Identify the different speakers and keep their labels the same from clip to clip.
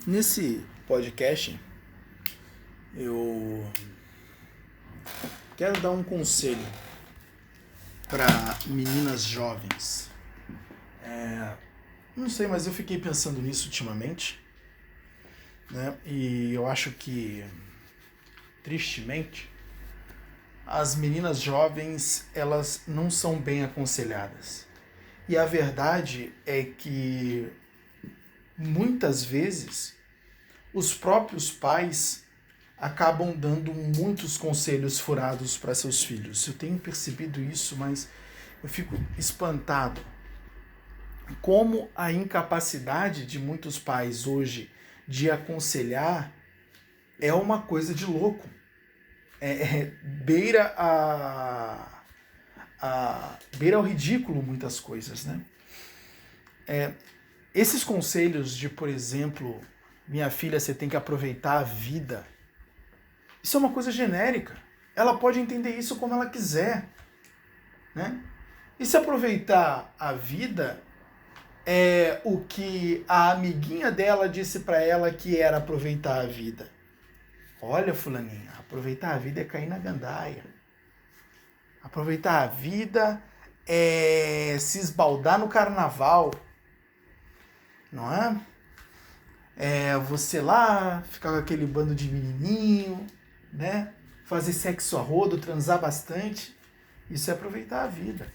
Speaker 1: Nesse podcast, eu quero dar um conselho para meninas jovens. Não sei, mas eu fiquei pensando nisso ultimamente, né? E eu acho que, tristemente, as meninas jovens, elas não são bem aconselhadas. E a verdade é que, muitas vezes, os próprios pais acabam dando muitos conselhos furados para seus filhos. Eu tenho percebido isso, mas eu fico espantado como a incapacidade de muitos pais hoje de aconselhar é uma coisa de louco. Beira beira ao ridículo muitas coisas, né? Esses conselhos de, por exemplo, minha filha, você tem que aproveitar a vida. Isso é uma coisa genérica. Ela pode entender isso como ela quiser, né? E se aproveitar a vida é o que a amiguinha dela disse para ela que era aproveitar a vida. Olha, fulaninha, aproveitar a vida é cair na gandaia. Aproveitar a vida é se esbaldar no carnaval, não é? É você lá ficar com aquele bando de menininho, né? Fazer sexo a rodo, transar bastante. Isso é aproveitar a vida.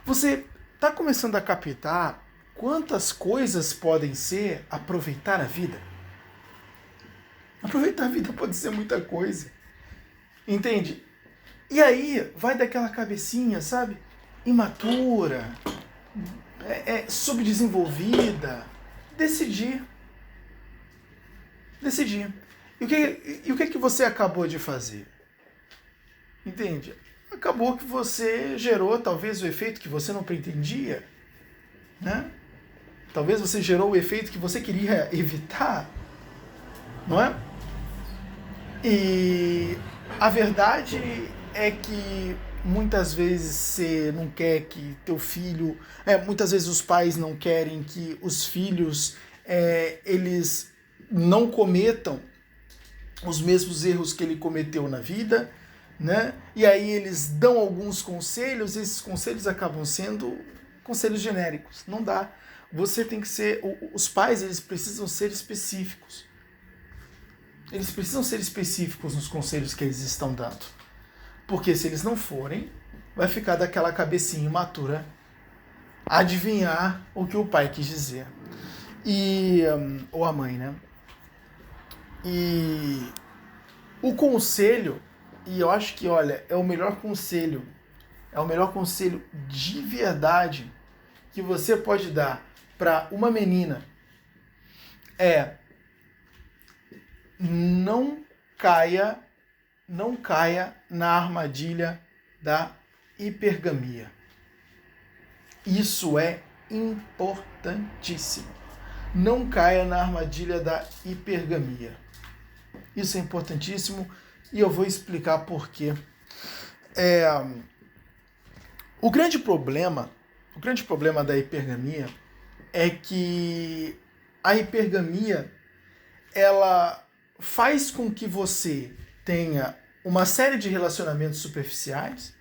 Speaker 1: Você está começando a captar quantas coisas podem ser aproveitar a vida? Aproveitar a vida pode ser muita coisa. Entende? E aí vai daquela cabecinha, sabe? Imatura, subdesenvolvida. Decidir. Decidir. E o que você acabou de fazer? Entende? Acabou que você gerou talvez o efeito que você não pretendia, né? Talvez você gerou o efeito que você queria evitar, não é? E a verdade é que muitas vezes você não quer que teu filho... muitas vezes os pais não querem que os filhos eles não cometam os mesmos erros que ele cometeu na vida, né? E aí eles dão alguns conselhos, e esses conselhos acabam sendo conselhos genéricos. Não dá. Você tem que ser... Os pais, eles precisam ser específicos. Eles precisam ser específicos nos conselhos que eles estão dando. Porque se eles não forem, vai ficar daquela cabecinha imatura adivinhar o que o pai quis dizer. Ou a mãe, né? E o conselho, e eu acho que, olha, é o melhor conselho de verdade que você pode dar para uma menina não caia na armadilha da hipergamia. Isso é importantíssimo. Não caia na armadilha da hipergamia. Isso é importantíssimo e eu vou explicar por quê. O grande problema da hipergamia é que a hipergamia ela faz com que você tenha uma série de relacionamentos superficiais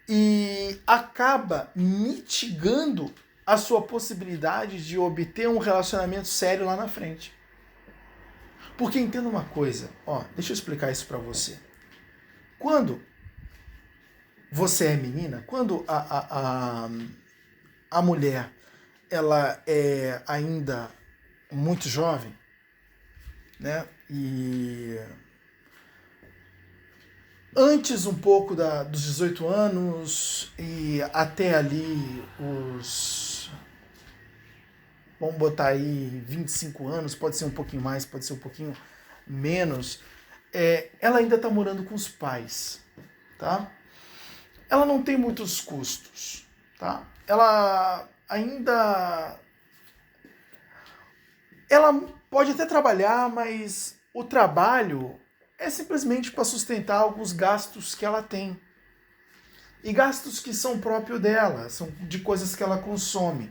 Speaker 1: e acaba mitigando a sua possibilidade de obter um relacionamento sério lá na frente. Porque entenda uma coisa, deixa eu explicar isso pra você. Quando você é menina, quando a mulher ela é ainda muito jovem, né? E antes um pouco dos 18 anos e até ali vamos botar aí 25 anos, pode ser um pouquinho mais, pode ser um pouquinho menos, ela ainda está morando com os pais, tá? Ela não tem muitos custos, tá? Ela pode até trabalhar, mas o trabalho é simplesmente para sustentar alguns gastos que ela tem. E gastos que são próprios dela, são de coisas que ela consome.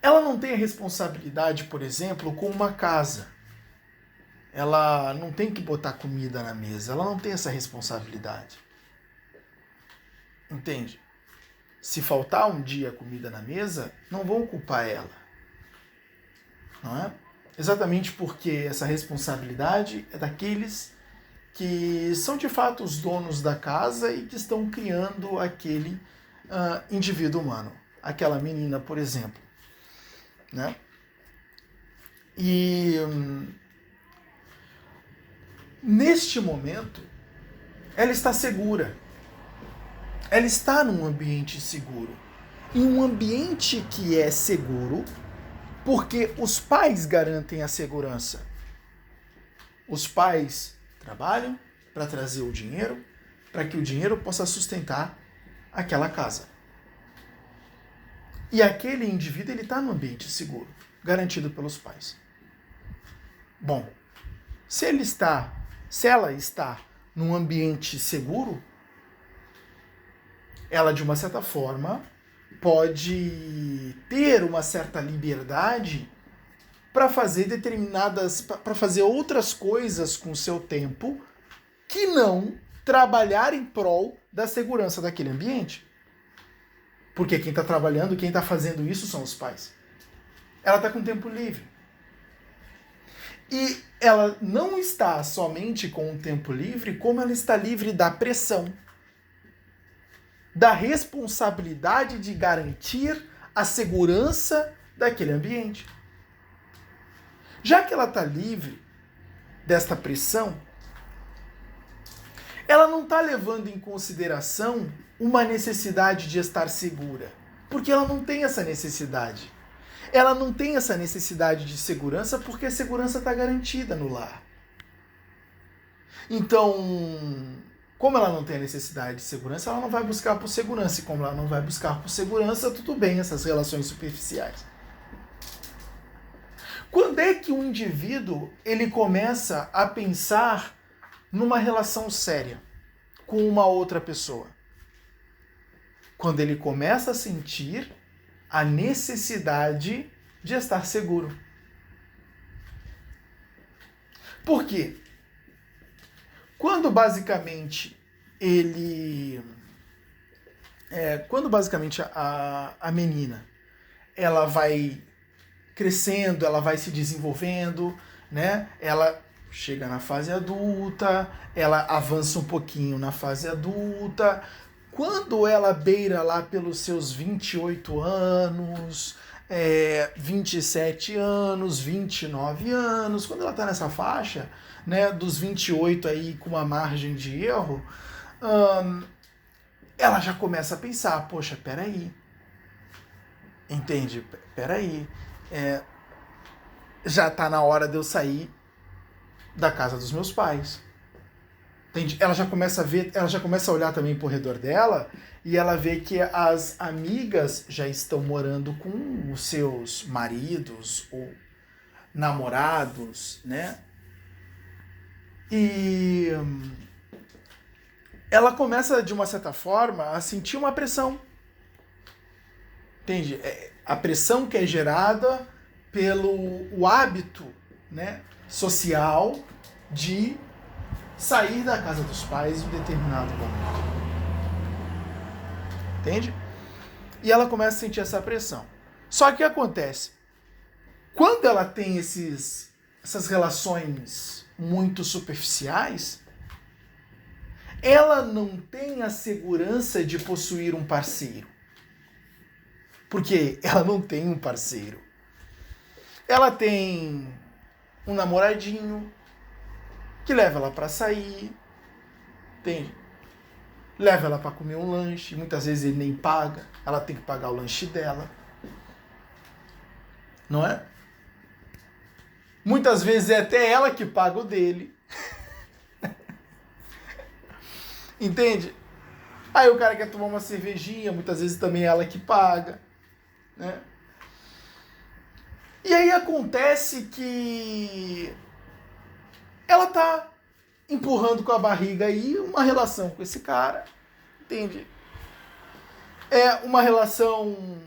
Speaker 1: Ela não tem a responsabilidade, por exemplo, com uma casa. Ela não tem que botar comida na mesa. Ela não tem essa responsabilidade. Entende? Se faltar um dia comida na mesa, não vão culpar ela. Não é? Exatamente porque essa responsabilidade é daqueles que são de fato os donos da casa e que estão criando aquele indivíduo humano. Aquela menina, por exemplo. Né? E neste momento, ela está segura. Ela está num ambiente seguro. Em um ambiente que é seguro, porque os pais garantem a segurança. Os pais trabalham para trazer o dinheiro, para que o dinheiro possa sustentar aquela casa. E aquele indivíduo ele está num ambiente seguro, garantido pelos pais. Bom, se ela está num ambiente seguro, ela de uma certa forma pode ter uma certa liberdade para fazer para fazer outras coisas com o seu tempo que não trabalhar em prol da segurança daquele ambiente. Porque quem está trabalhando, quem está fazendo isso são os pais. Ela está com tempo livre. E ela não está somente com o tempo livre, como ela está livre da pressão, da responsabilidade de garantir a segurança daquele ambiente. Já que ela está livre desta pressão, ela não está levando em consideração uma necessidade de estar segura, porque ela não tem essa necessidade. Ela não tem essa necessidade de segurança porque a segurança está garantida no lar. Então, como ela não tem a necessidade de segurança, ela não vai buscar por segurança. E como ela não vai buscar por segurança, tudo bem essas relações superficiais. Quando é que um indivíduo ele começa a pensar numa relação séria com uma outra pessoa? Quando ele começa a sentir a necessidade de estar seguro. Por quê? Quando basicamente a menina ela vai crescendo, ela vai se desenvolvendo, né? Ela chega na fase adulta, ela avança um pouquinho na fase adulta. Quando ela beira lá pelos seus 28 anos, 27 anos, 29 anos, quando ela está nessa faixa, né, dos 28 aí com uma margem de erro, ela já começa a pensar, poxa, peraí, entende? Peraí, já está na hora de eu sair da casa dos meus pais. Entende? Ela já começa a ver, ela já começa a olhar também pro redor dela e ela vê que as amigas já estão morando com os seus maridos ou namorados, né? E ela começa, de uma certa forma, a sentir uma pressão. Entende? A pressão que é gerada pelo hábito, né, social de sair da casa dos pais em determinado momento. Entende? E ela começa a sentir essa pressão. Só que o que acontece? Quando ela tem essas relações muito superficiais, ela não tem a segurança de possuir um parceiro. Porque ela não tem um parceiro. Ela tem um namoradinho que leva ela para sair, entende? Leva ela para comer um lanche, muitas vezes ele nem paga, ela tem que pagar o lanche dela. Não é? Muitas vezes é até ela que paga o dele. Entende? Aí o cara quer tomar uma cervejinha, muitas vezes também é ela que paga, né? E aí acontece que ela tá empurrando com a barriga aí uma relação com esse cara, entende? É uma relação,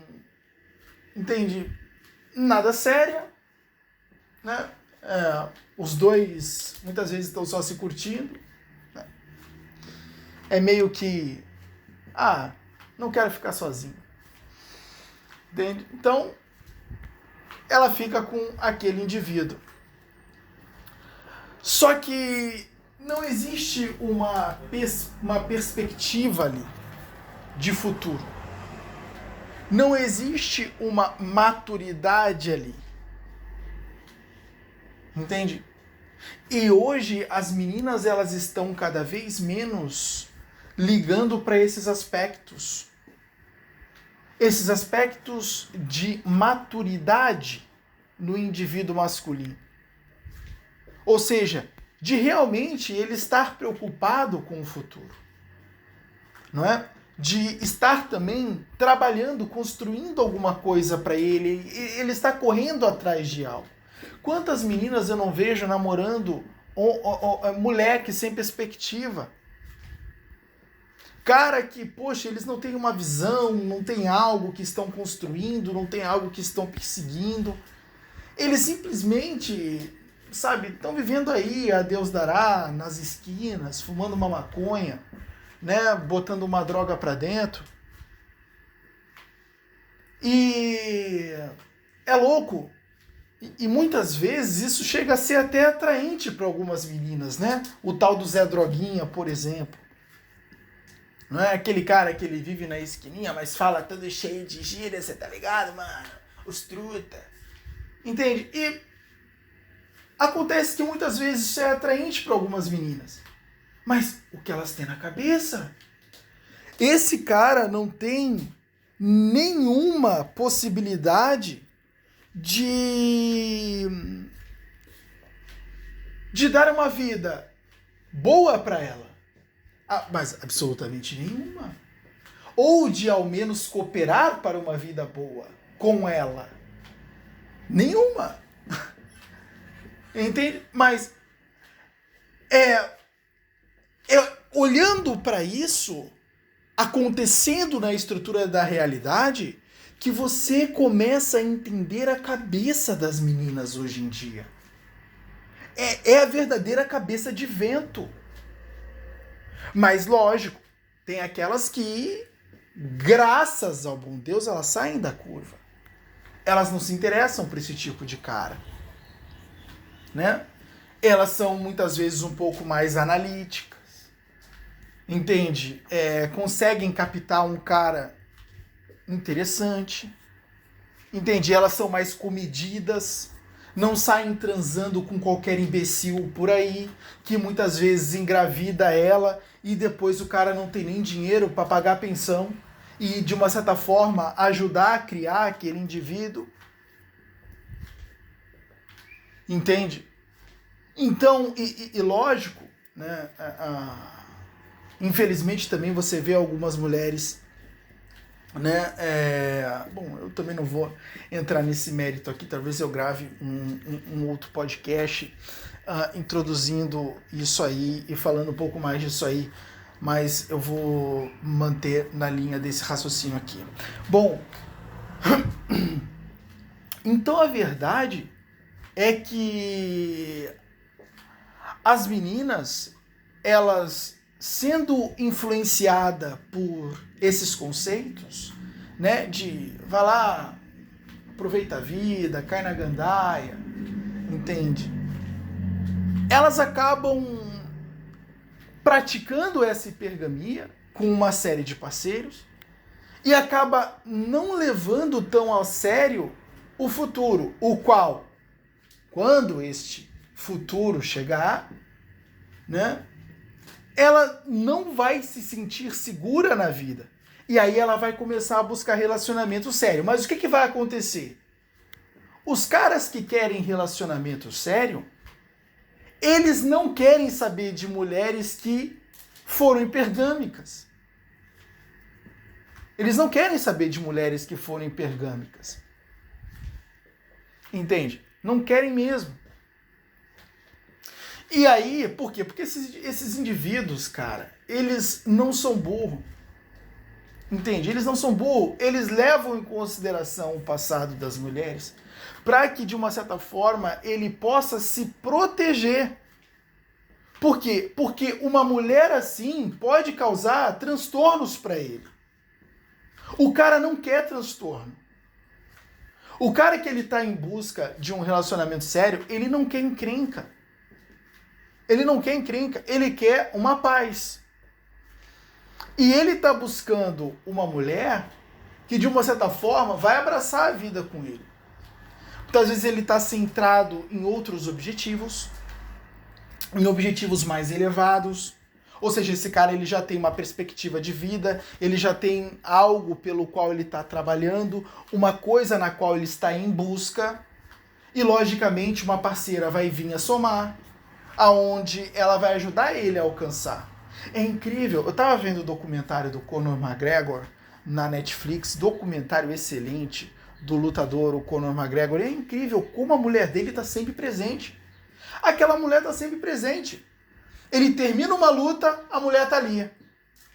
Speaker 1: entende? nada séria, né? Os dois muitas vezes estão só se curtindo, né? É meio que, não quero ficar sozinho. Entende? Então, ela fica com aquele indivíduo. Só que não existe uma perspectiva ali de futuro. Não existe uma maturidade ali. Entende? E hoje as meninas elas estão cada vez menos ligando para esses aspectos. Esses aspectos de maturidade no indivíduo masculino. Ou seja, de realmente ele estar preocupado com o futuro. Não é? De estar também trabalhando, construindo alguma coisa para ele. Ele está correndo atrás de algo. Quantas meninas eu não vejo namorando moleque sem perspectiva? Cara que, poxa, eles não têm uma visão, não têm algo que estão construindo, não têm algo que estão perseguindo. Eles simplesmente, sabe, estão vivendo aí, a Deus dará, nas esquinas, fumando uma maconha, né, botando uma droga pra dentro. E é louco. E muitas vezes isso chega a ser até atraente para algumas meninas, né? O tal do Zé Droguinha, por exemplo. Não é aquele cara que ele vive na esquininha, mas fala todo cheio de gíria, você tá ligado, mano? Os truta. Entende? E acontece que muitas vezes isso é atraente para algumas meninas. Mas o que elas têm na cabeça? Esse cara não tem nenhuma possibilidade de dar uma vida boa para ela. Mas absolutamente nenhuma. Ou de ao menos cooperar para uma vida boa com ela. Nenhuma. Entende? Mas olhando para isso, acontecendo na estrutura da realidade, que você começa a entender a cabeça das meninas hoje em dia. É a verdadeira cabeça de vento. Mas, lógico, tem aquelas que, graças ao bom Deus, elas saem da curva. Elas não se interessam por esse tipo de cara. Né? Elas são, muitas vezes, um pouco mais analíticas. Entende? Conseguem captar um cara interessante. Entende? Elas são mais comedidas. Não saem transando com qualquer imbecil por aí, que muitas vezes engravida ela e depois o cara não tem nem dinheiro para pagar a pensão e, de uma certa forma, ajudar a criar aquele indivíduo. Entende? Então, e lógico, né, infelizmente também você vê algumas mulheres, né, bom, eu também não vou entrar nesse mérito aqui, talvez eu grave um outro podcast introduzindo isso aí e falando um pouco mais disso aí, mas eu vou manter na linha desse raciocínio aqui. Bom, então a verdade é que as meninas, elas sendo influenciadas por esses conceitos, né, de vai lá, aproveita a vida, cai na gandaia, entende? Elas acabam praticando essa hipergamia com uma série de parceiros e acaba não levando tão a sério o futuro, o qual, quando este futuro chegar, né, ela não vai se sentir segura na vida. E aí ela vai começar a buscar relacionamento sério. Mas o que vai acontecer? Os caras que querem relacionamento sério, eles não querem saber de mulheres que foram hipergâmicas. Eles não querem saber de mulheres que foram hipergâmicas. Entende? Não querem mesmo. E aí, por quê? Porque esses indivíduos, cara, eles não são burros. Entende? Eles não são burros, eles levam em consideração o passado das mulheres para que, de uma certa forma, ele possa se proteger. Por quê? Porque uma mulher assim pode causar transtornos para ele. O cara não quer transtorno. O cara que ele está em busca de um relacionamento sério, ele não quer encrenca. Ele não quer encrenca, ele quer uma paz. E ele está buscando uma mulher que, de uma certa forma, vai abraçar a vida com ele. Muitas vezes ele está centrado em outros objetivos, em objetivos mais elevados. Ou seja, esse cara ele já tem uma perspectiva de vida, ele já tem algo pelo qual ele está trabalhando, uma coisa na qual ele está em busca. E, logicamente, uma parceira vai vir a somar, aonde ela vai ajudar ele a alcançar. É incrível. Eu tava vendo o documentário do Conor McGregor na Netflix, documentário excelente do lutador, o Conor McGregor. E é incrível como a mulher dele tá sempre presente. Aquela mulher tá sempre presente. Ele termina uma luta, a mulher tá ali.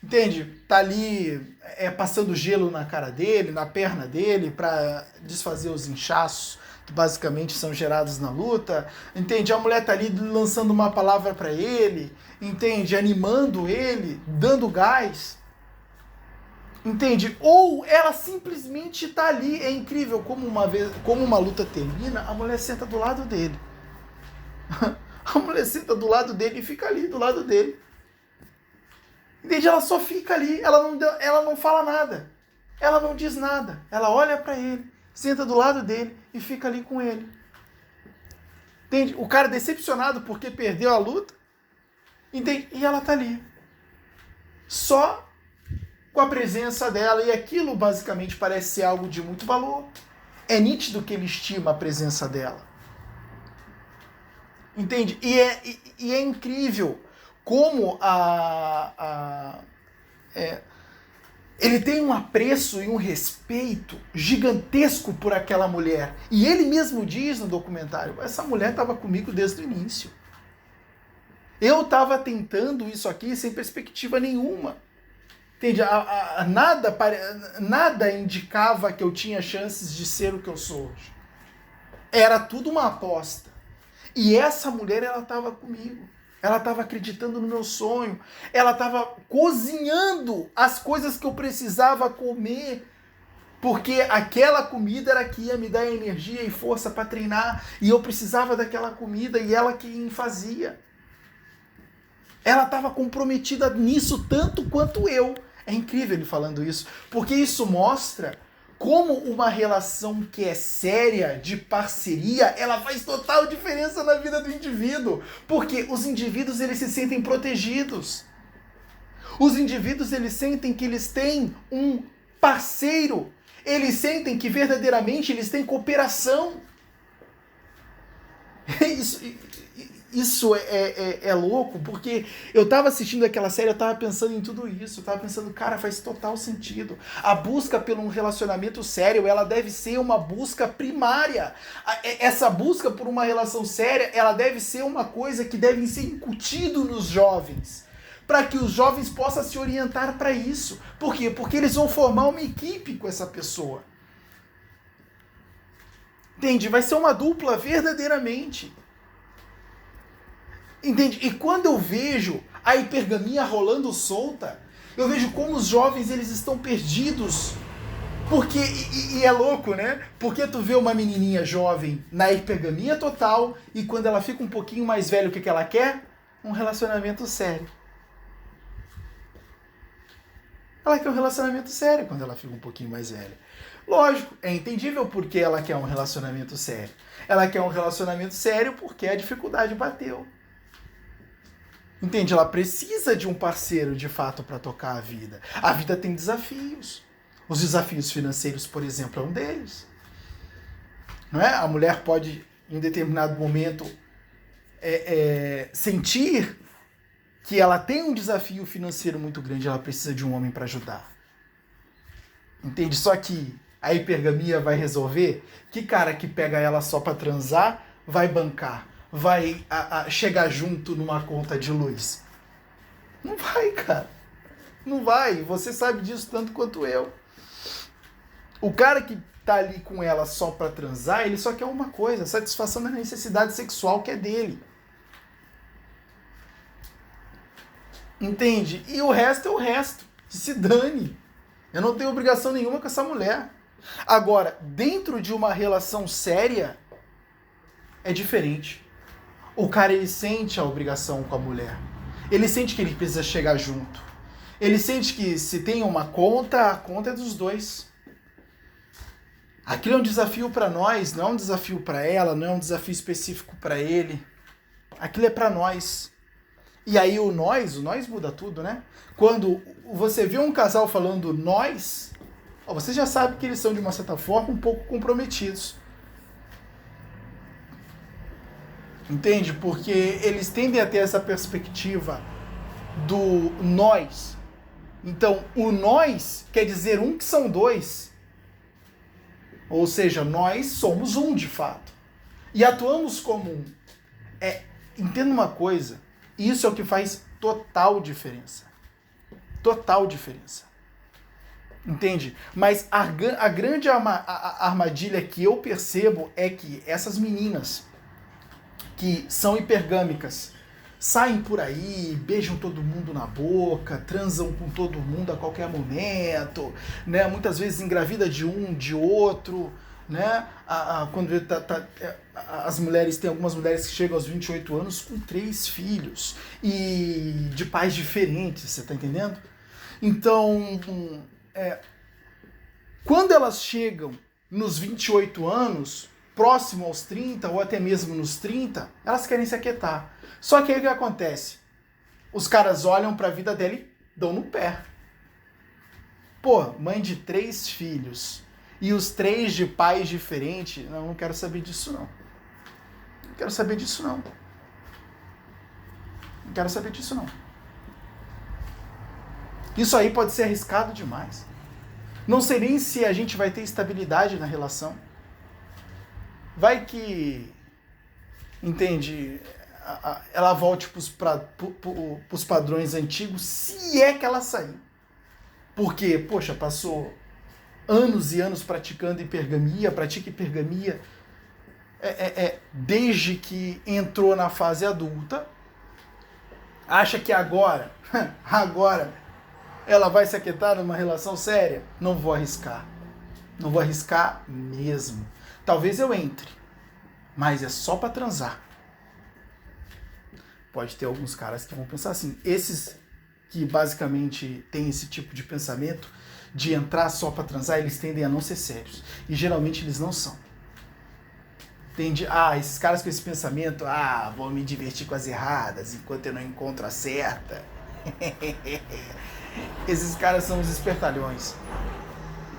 Speaker 1: Entende? Tá ali passando gelo na cara dele, na perna dele, para desfazer os inchaços que basicamente são gerados na luta, entende? A mulher tá ali lançando uma palavra para ele, entende? Animando ele, dando gás, entende? Ou ela simplesmente tá ali, é incrível como uma luta termina, a mulher senta do lado dele. A mulher senta do lado dele e fica ali do lado dele. Entende? Ela só fica ali, ela não fala nada, ela não diz nada, ela olha para ele, senta do lado dele e fica ali com ele. Entende? O cara decepcionado porque perdeu a luta. Entende? E ela tá ali. Só com a presença dela. E aquilo basicamente parece ser algo de muito valor. É nítido que ele estima a presença dela. Entende? E é incrível como ele tem um apreço e um respeito gigantesco por aquela mulher. E ele mesmo diz no documentário, essa mulher estava comigo desde o início. Eu estava tentando isso aqui sem perspectiva nenhuma. Entende? Nada indicava que eu tinha chances de ser o que eu sou hoje. Era tudo uma aposta. E essa mulher, ela estava comigo. Ela estava acreditando no meu sonho. Ela estava cozinhando as coisas que eu precisava comer. Porque aquela comida era que ia me dar energia e força para treinar. E eu precisava daquela comida e ela que me fazia. Ela estava comprometida nisso tanto quanto eu. É incrível ele falando isso. Porque isso mostra como uma relação que é séria, de parceria, ela faz total diferença na vida do indivíduo. Porque os indivíduos, eles se sentem protegidos. Os indivíduos, eles sentem que eles têm um parceiro. Eles sentem que verdadeiramente eles têm cooperação. Isso é louco, porque eu tava assistindo aquela série, eu tava pensando em tudo isso, eu tava pensando, cara, faz total sentido. A busca por um relacionamento sério, ela deve ser uma busca primária. Essa busca por uma relação séria, ela deve ser uma coisa que deve ser incutido nos jovens, para que os jovens possam se orientar para isso. Por quê? Porque eles vão formar uma equipe com essa pessoa. Entende? Vai ser uma dupla verdadeiramente. Entende? E quando eu vejo a hipergamia rolando solta, eu vejo como os jovens eles estão perdidos. Porque, e é louco, né? Porque tu vê uma menininha jovem na hipergamia total e quando ela fica um pouquinho mais velha, o que ela quer? Um relacionamento sério. Ela quer um relacionamento sério quando ela fica um pouquinho mais velha. Lógico, é entendível porque ela quer um relacionamento sério. Ela quer um relacionamento sério porque a dificuldade bateu. Entende? Ela precisa de um parceiro, de fato, para tocar a vida. A vida tem desafios. Os desafios financeiros, por exemplo, é um deles. Não é? A mulher pode, em determinado momento, sentir que ela tem um desafio financeiro muito grande, ela precisa de um homem para ajudar. Entende? Só que a hipergamia vai resolver? Que cara que pega ela só para transar vai bancar? Vai chegar junto numa conta de luz? Não vai, cara. Não vai, você sabe disso tanto quanto eu. O cara que tá ali com ela só pra transar, ele só quer uma coisa, satisfação da necessidade sexual que é dele. Entende? E o resto é o resto. Que se dane. Eu não tenho obrigação nenhuma com essa mulher. Agora, dentro de uma relação séria, é diferente. O cara, ele sente a obrigação com a mulher. Ele sente que ele precisa chegar junto. Ele sente que se tem uma conta, a conta é dos dois. Aquilo é um desafio para nós, não é um desafio para ela, não é um desafio específico para ele. Aquilo é para nós. E aí o nós muda tudo, né? Quando você vê um casal falando nós, você já sabe que eles são, de uma certa forma, um pouco comprometidos. Entende? Porque eles tendem a ter essa perspectiva do nós. Então, o nós quer dizer um que são dois. Ou seja, nós somos um de fato. E atuamos como um. Entenda uma coisa, isso é o que faz total diferença. Total diferença. Entende? Mas a grande armadilha que eu percebo é que essas meninas que são hipergâmicas saem por aí, beijam todo mundo na boca, transam com todo mundo a qualquer momento, né? Muitas vezes engravida de um, de outro, né? Quando as mulheres, tem algumas mulheres que chegam aos 28 anos com 3 filhos e de pais diferentes, você tá entendendo? Então, quando elas chegam nos 28 anos, próximo aos 30 ou até mesmo nos 30, elas querem se aquietar. Só que aí o que acontece? Os caras olham pra vida dela e dão no pé. Pô, mãe de 3 filhos e os 3 de pais diferentes, não quero saber disso não. Não quero saber disso não. Não quero saber disso não. Isso aí pode ser arriscado demais. Não sei nem se a gente vai ter estabilidade na relação. Vai que, entende, ela volte pros padrões antigos, se é que ela sair. Porque, poxa, passou anos e anos pratica hipergamia, desde que entrou na fase adulta, acha que agora ela vai se aquietar numa relação séria? Não vou arriscar. Não vou arriscar mesmo. Talvez eu entre, mas é só pra transar. Pode ter alguns caras que vão pensar assim. Esses que basicamente têm esse tipo de pensamento de entrar só pra transar, eles tendem a não ser sérios. E geralmente eles não são. Entende? Esses caras com esse pensamento, vou me divertir com as erradas enquanto eu não encontro a certa. Esses caras são os espertalhões.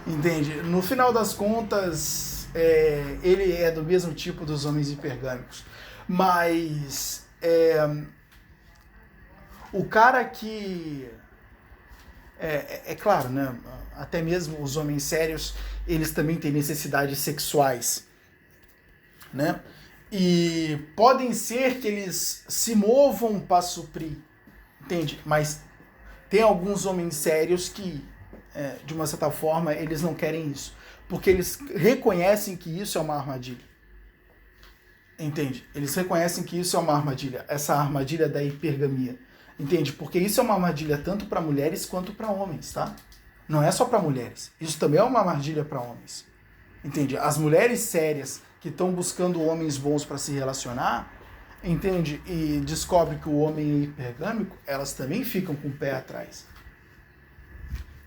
Speaker 1: Entende? No final das contas, ele é do mesmo tipo dos homens hipergâmicos. Mas o cara que... É claro, né? Até mesmo os homens sérios, eles também têm necessidades sexuais, né? E podem ser que eles se movam para suprir, entende? Mas tem alguns homens sérios que, de uma certa forma, eles não querem isso. Porque eles reconhecem que isso é uma armadilha. Entende? Eles reconhecem que isso é uma armadilha. Essa armadilha da hipergamia. Entende? Porque isso é uma armadilha tanto para mulheres quanto para homens, tá? Não é só para mulheres. Isso também é uma armadilha para homens. Entende? As mulheres sérias que estão buscando homens bons para se relacionar, entende? E descobrem que o homem é hipergâmico, elas também ficam com o pé atrás.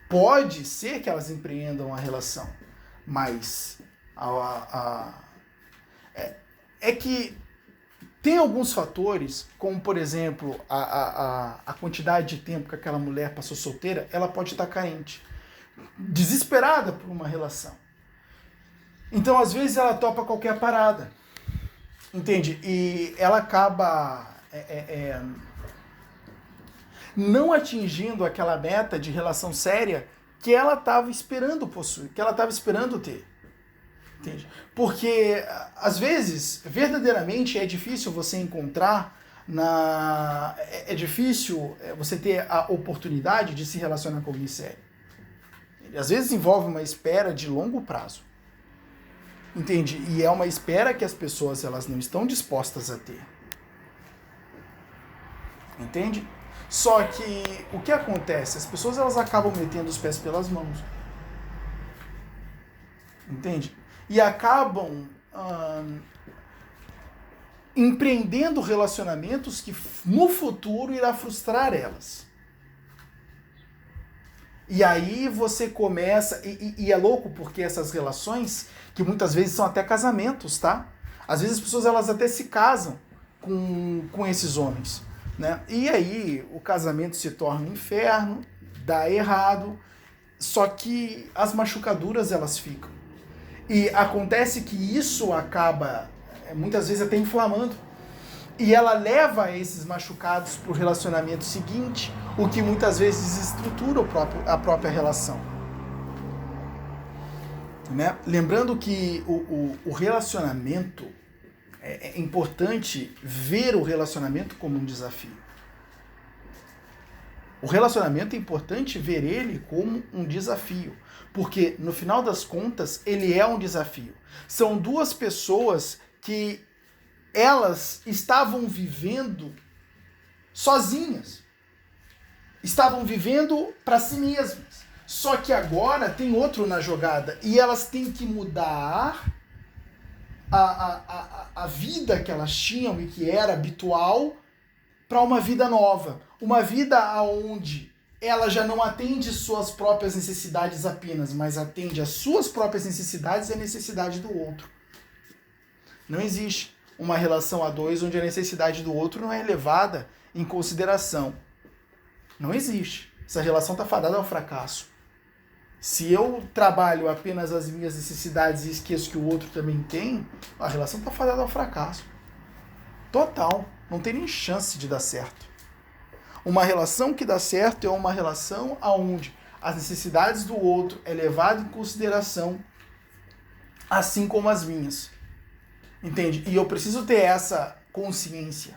Speaker 1: Pode ser que elas empreendam a relação, mas é que tem alguns fatores, como por exemplo, a quantidade de tempo que aquela mulher passou solteira, ela pode estar carente, desesperada por uma relação. Então, às vezes, ela topa qualquer parada, entende? E ela acaba não atingindo aquela meta de relação séria que ela estava esperando possuir, que ela estava esperando ter. Entende? Porque, às vezes, verdadeiramente é difícil você encontrar É difícil você ter a oportunidade de se relacionar com alguém sério. Às vezes envolve uma espera de longo prazo. Entende? E é uma espera que as pessoas elas não estão dispostas a ter. Entende? Só que o que acontece? As pessoas elas acabam metendo os pés pelas mãos. Entende? E acabam empreendendo relacionamentos que no futuro irá frustrar elas. E aí você começa... E é louco porque essas relações, que muitas vezes são até casamentos, tá? Às vezes as pessoas elas até se casam com esses homens, né? E aí o casamento se torna um inferno, dá errado, só que as machucaduras elas ficam. E acontece que isso acaba, muitas vezes até inflamando. E ela leva esses machucados para o relacionamento seguinte, o que muitas vezes estrutura a própria relação. Né? Lembrando que o relacionamento, é importante ver o relacionamento como um desafio. O relacionamento é importante ver ele como um desafio, porque no final das contas ele é um desafio. São duas pessoas que elas estavam vivendo sozinhas, estavam vivendo para si mesmas. Só que agora tem outro na jogada e elas têm que mudar a vida que elas tinham e que era habitual para uma vida nova. Uma vida onde ela já não atende suas próprias necessidades apenas, mas atende as suas próprias necessidades e a necessidade do outro. Não existe uma relação a dois onde a necessidade do outro não é levada em consideração. Não existe. Essa relação está fadada ao fracasso. Se eu trabalho apenas as minhas necessidades e esqueço que o outro também tem, a relação está fadada ao fracasso. Total. Não tem nem chance de dar certo. Uma relação que dá certo é uma relação onde as necessidades do outro é levado em consideração, assim como as minhas. Entende? E eu preciso ter essa consciência.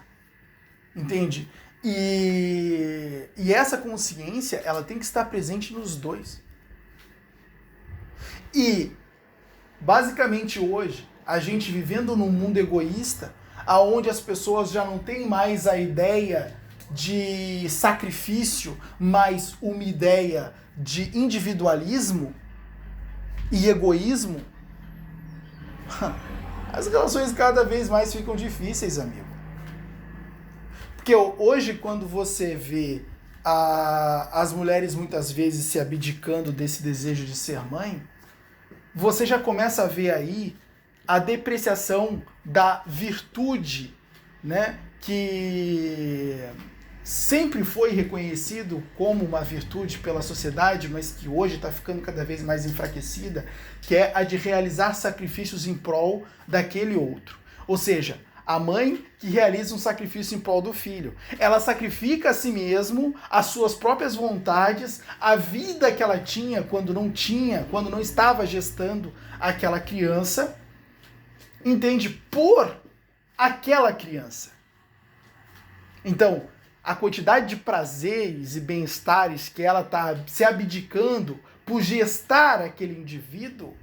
Speaker 1: Entende? E essa consciência, ela tem que estar presente nos dois. E, basicamente hoje, a gente vivendo num mundo egoísta, onde as pessoas já não têm mais a ideia de sacrifício, mas uma ideia de individualismo e egoísmo, as relações cada vez mais ficam difíceis, amigo. Porque hoje, quando você vê as mulheres muitas vezes se abdicando desse desejo de ser mãe, você já começa a ver aí a depreciação da virtude, né, que sempre foi reconhecido como uma virtude pela sociedade, mas que hoje está ficando cada vez mais enfraquecida, que é a de realizar sacrifícios em prol daquele outro. Ou seja, a mãe que realiza um sacrifício em prol do filho. Ela sacrifica a si mesmo, as suas próprias vontades, a vida que ela tinha, quando não estava gestando aquela criança, entende? Por aquela criança. Então, a quantidade de prazeres e bem-estares que ela está se abdicando por gestar aquele indivíduo,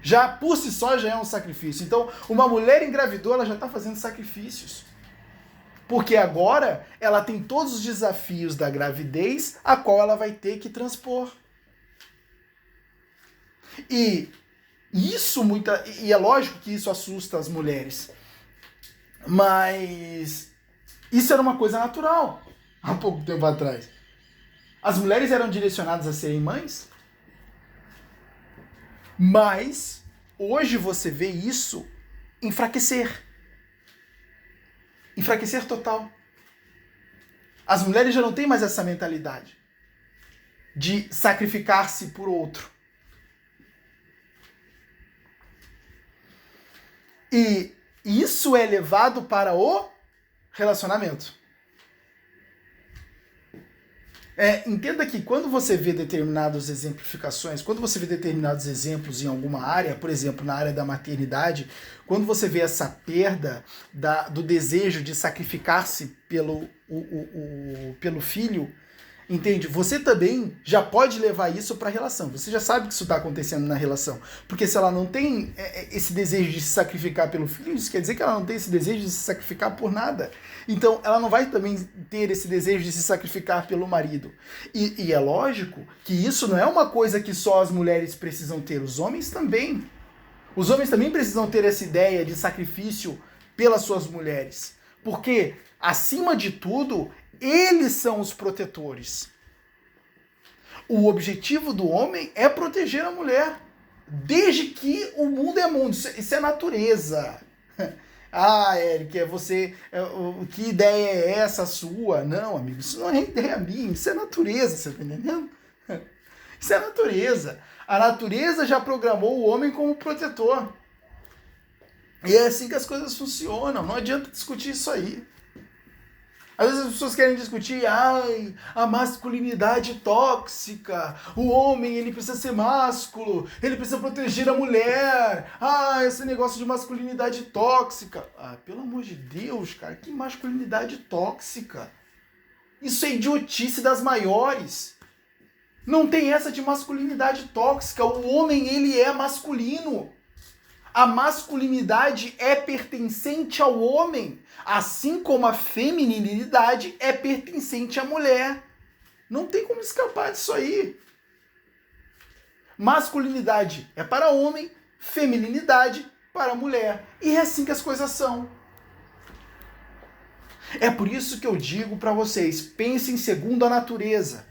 Speaker 1: já por si só já é um sacrifício. Então, uma mulher engravidou, ela já está fazendo sacrifícios. Porque agora ela tem todos os desafios da gravidez, a qual ela vai ter que transpor. E é lógico que isso assusta as mulheres. Mas isso era uma coisa natural há pouco tempo atrás. As mulheres eram direcionadas a serem mães, mas hoje você vê isso enfraquecer. Enfraquecer total. As mulheres já não têm mais essa mentalidade de sacrificar-se por outro. E isso é levado para o relacionamento. Entenda que quando você vê determinadas exemplificações, quando você vê determinados exemplos em alguma área, por exemplo, na área da maternidade, quando você vê essa perda do desejo de sacrificar-se pelo filho, entende? Você também já pode levar isso para a relação. Você já sabe que isso está acontecendo na relação. Porque se ela não tem esse desejo de se sacrificar pelo filho, isso quer dizer que ela não tem esse desejo de se sacrificar por nada. Então, ela não vai também ter esse desejo de se sacrificar pelo marido. E é lógico que isso não é uma coisa que só as mulheres precisam ter, os homens também. Os homens também precisam ter essa ideia de sacrifício pelas suas mulheres. Porque, acima de tudo, eles são os protetores. O objetivo do homem é proteger a mulher. Desde que o mundo é mundo. Isso é natureza. Ah, Eric, que ideia é essa sua? Não, amigo, isso não é ideia minha, isso é natureza, você tá entendendo? Isso é natureza. A natureza já programou o homem como protetor. E é assim que as coisas funcionam, não adianta discutir isso aí. Às vezes as pessoas querem discutir, a masculinidade tóxica, o homem ele precisa ser másculo, ele precisa proteger a mulher, esse negócio de masculinidade tóxica. Pelo amor de Deus, cara, que masculinidade tóxica? Isso é idiotice das maiores. Não tem essa de masculinidade tóxica, o homem ele é masculino. A masculinidade é pertencente ao homem, assim como a feminilidade é pertencente à mulher. Não tem como escapar disso aí. Masculinidade é para homem, feminilidade para mulher. E é assim que as coisas são. É por isso que eu digo para vocês, pensem segundo a natureza.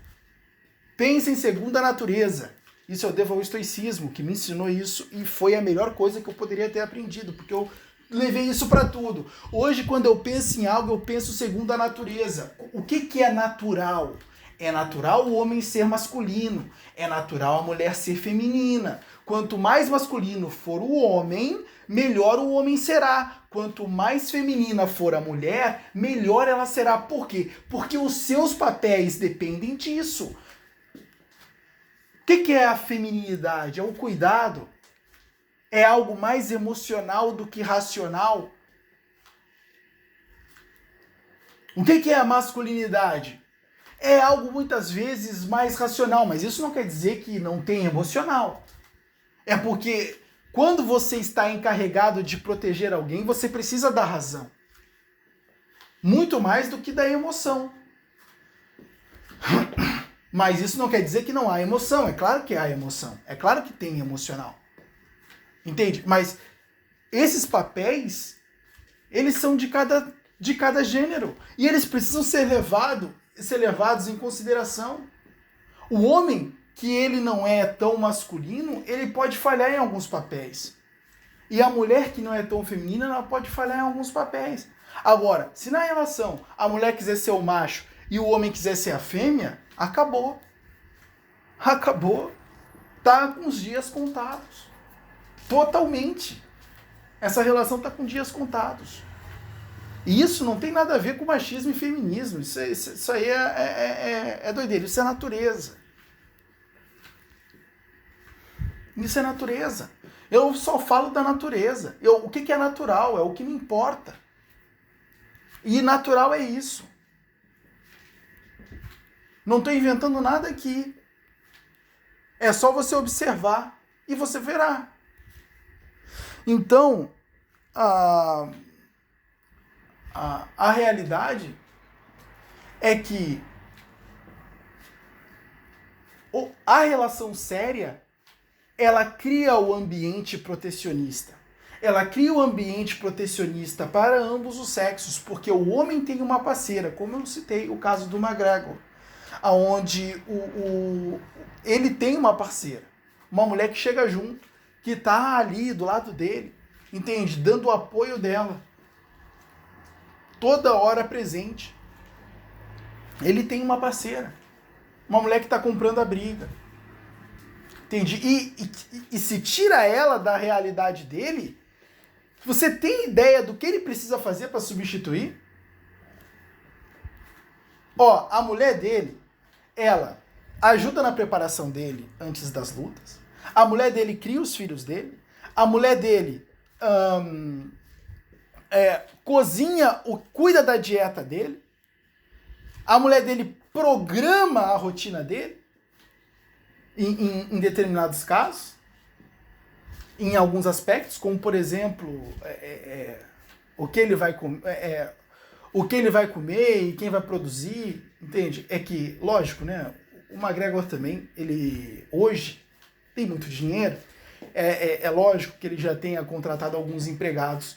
Speaker 1: Pensem segundo a natureza. Isso eu devo ao estoicismo, que me ensinou isso e foi a melhor coisa que eu poderia ter aprendido, porque eu levei isso para tudo. Hoje, quando eu penso em algo, eu penso segundo a natureza. O que é natural? É natural o homem ser masculino, é natural a mulher ser feminina. Quanto mais masculino for o homem, melhor o homem será. Quanto mais feminina for a mulher, melhor ela será. Por quê? Porque os seus papéis dependem disso. O que é a feminilidade? É o cuidado? É algo mais emocional do que racional? O que é a masculinidade? É algo muitas vezes mais racional, mas isso não quer dizer que não tem emocional. É porque quando você está encarregado de proteger alguém, você precisa da razão. Muito mais do que da emoção. Mas isso não quer dizer que não há emoção. É claro que há emoção. É claro que tem emocional. Entende? Mas esses papéis, eles são de cada gênero. E eles precisam ser levados em consideração. O homem, que ele não é tão masculino, ele pode falhar em alguns papéis. E a mulher que não é tão feminina, ela pode falhar em alguns papéis. Agora, se na relação a mulher quiser ser o macho e o homem quiser ser a fêmea, acabou. Acabou. Tá com os dias contados. Totalmente. Essa relação tá com dias contados. E isso não tem nada a ver com machismo e feminismo. Isso aí é doideira. Isso é natureza. Isso é natureza. Eu só falo da natureza. O que é natural? É o que me importa. E natural é isso. Não estou inventando nada aqui. É só você observar e você verá. Então, a realidade é que a relação séria, ela cria o ambiente protecionista. Ela cria o ambiente protecionista para ambos os sexos, porque o homem tem uma parceira, como eu citei o caso do McGregor, onde ele tem uma parceira, uma mulher que chega junto, que está ali do lado dele, entende? Dando o apoio dela, toda hora presente. Ele tem uma parceira, uma mulher que está comprando a briga, entende? E se tira ela da realidade dele, você tem ideia do que ele precisa fazer para substituir? A mulher dele, ela ajuda na preparação dele antes das lutas, a mulher dele cria os filhos dele, a mulher dele cozinha, cuida da dieta dele, a mulher dele programa a rotina dele, em determinados casos, em alguns aspectos, como por exemplo, o que ele vai comer, o que ele vai comer e quem vai produzir, entende? É que, lógico, né? O McGregor também, ele hoje tem muito dinheiro, é lógico que ele já tenha contratado alguns empregados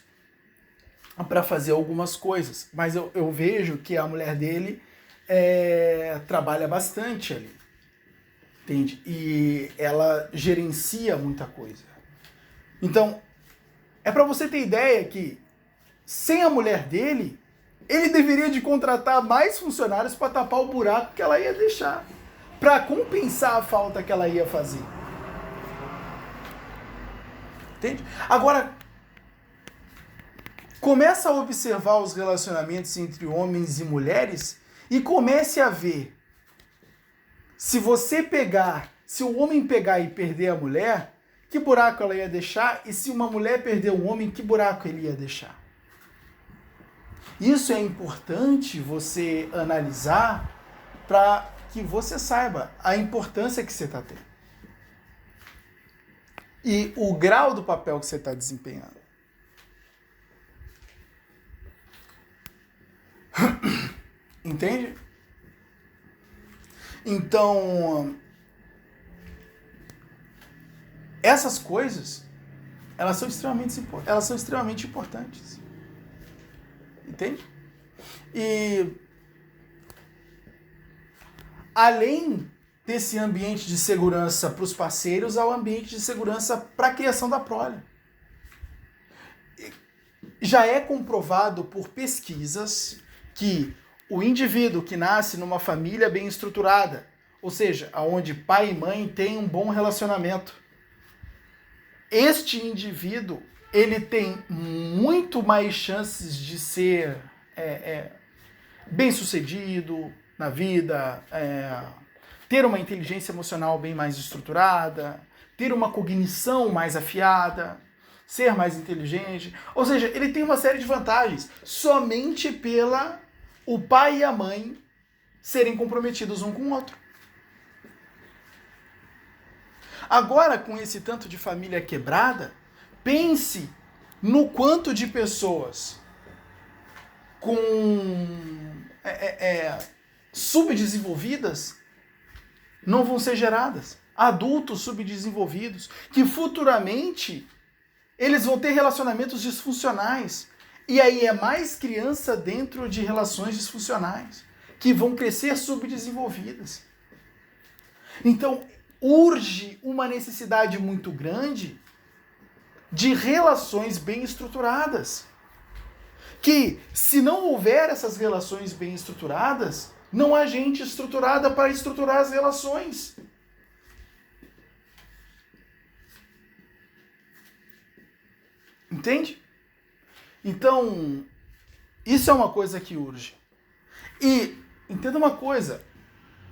Speaker 1: para fazer algumas coisas, mas eu vejo que a mulher dele trabalha bastante ali, entende? E ela gerencia muita coisa. Então, é para você ter ideia que sem a mulher dele, ele deveria de contratar mais funcionários para tapar o buraco que ela ia deixar, para compensar a falta que ela ia fazer. Entende? Agora, começa a observar os relacionamentos entre homens e mulheres e comece a ver se o homem pegar e perder a mulher, que buraco ela ia deixar, e se uma mulher perder o homem, que buraco ele ia deixar. Isso é importante você analisar para que você saiba a importância que você está tendo e o grau do papel que você está desempenhando. Entende? Então, essas coisas, elas são extremamente importantes. Entende? E além desse ambiente de segurança para os parceiros, há o ambiente de segurança para a criação da prole. Já é comprovado por pesquisas que o indivíduo que nasce numa família bem estruturada, ou seja, onde pai e mãe têm um bom relacionamento, este indivíduo ele tem muito mais chances de ser bem-sucedido na vida, ter uma inteligência emocional bem mais estruturada, ter uma cognição mais afiada, ser mais inteligente. Ou seja, ele tem uma série de vantagens somente pela o pai e a mãe serem comprometidos um com o outro. Agora, com esse tanto de família quebrada, pense no quanto de pessoas com subdesenvolvidas não vão ser geradas. Adultos subdesenvolvidos, que futuramente eles vão ter relacionamentos disfuncionais. E aí é mais criança dentro de relações disfuncionais, que vão crescer subdesenvolvidas. Então, urge uma necessidade muito grande de relações bem estruturadas. Que, se não houver essas relações bem estruturadas, não há gente estruturada para estruturar as relações. Entende? Então, isso é uma coisa que urge. E, entenda uma coisa,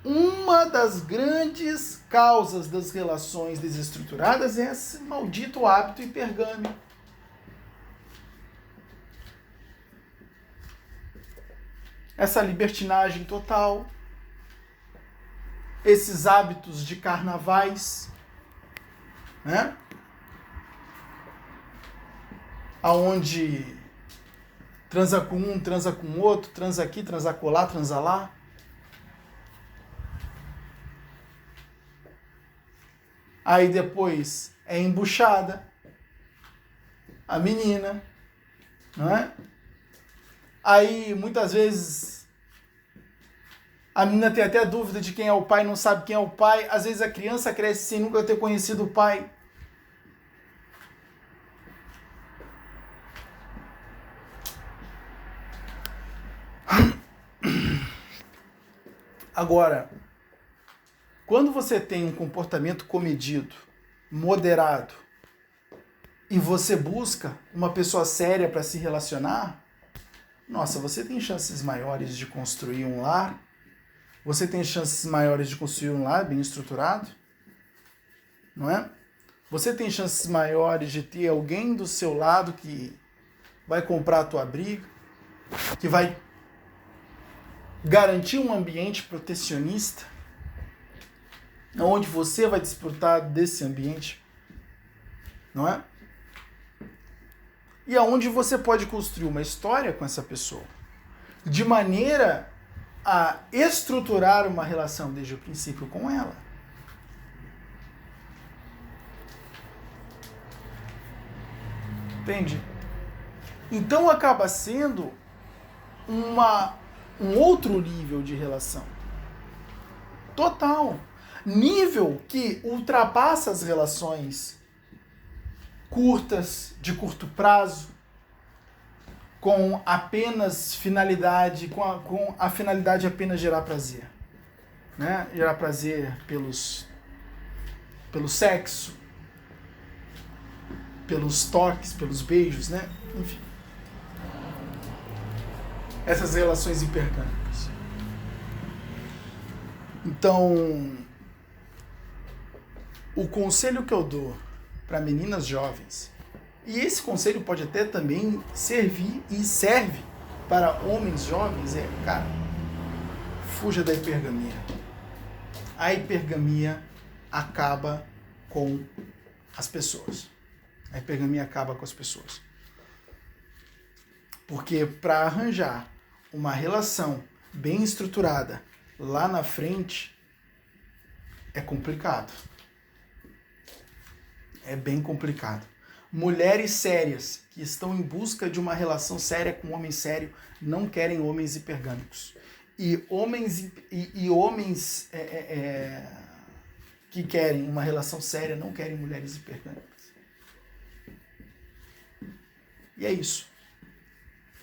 Speaker 1: uma das grandes causas das relações desestruturadas é esse maldito hábito hipergâmico. Essa libertinagem total, esses hábitos de carnavais, né? Aonde transa com um, transa com o outro, transa aqui, transa colar, transa lá. Aí depois é embuchada a menina, não é? Aí muitas vezes a menina tem até dúvida de quem é o pai, não sabe quem é o pai. Às vezes a criança cresce sem nunca ter conhecido o pai. Agora, quando você tem um comportamento comedido, moderado, e você busca uma pessoa séria para se relacionar, nossa, você tem chances maiores de construir um lar você tem chances maiores de construir um lar bem estruturado, não é? Você tem chances maiores de ter alguém do seu lado que vai comprar a tua briga, que vai garantir um ambiente protecionista, onde você vai desfrutar desse ambiente, não é? E aonde você pode construir uma história com essa pessoa, de maneira a estruturar uma relação desde o princípio com ela. Entende? Então acaba sendo um outro nível de relação. Total. Nível que ultrapassa as relações curtas, de curto prazo, com apenas finalidade, com a finalidade apenas gerar prazer. Né? Gerar prazer pelo sexo, pelos toques, pelos beijos, né? Enfim. Essas relações hipergâmicas. Então, o conselho que eu dou para meninas jovens, e esse conselho pode até também servir e serve para homens jovens, cara, fuja da hipergamia. A hipergamia acaba com as pessoas. A hipergamia acaba com as pessoas. Porque para arranjar uma relação bem estruturada lá na frente é complicado. É bem complicado. Mulheres sérias que estão em busca de uma relação séria com um homem sério não querem homens hipergâmicos. E homens que querem uma relação séria não querem mulheres hipergâmicas. E é isso.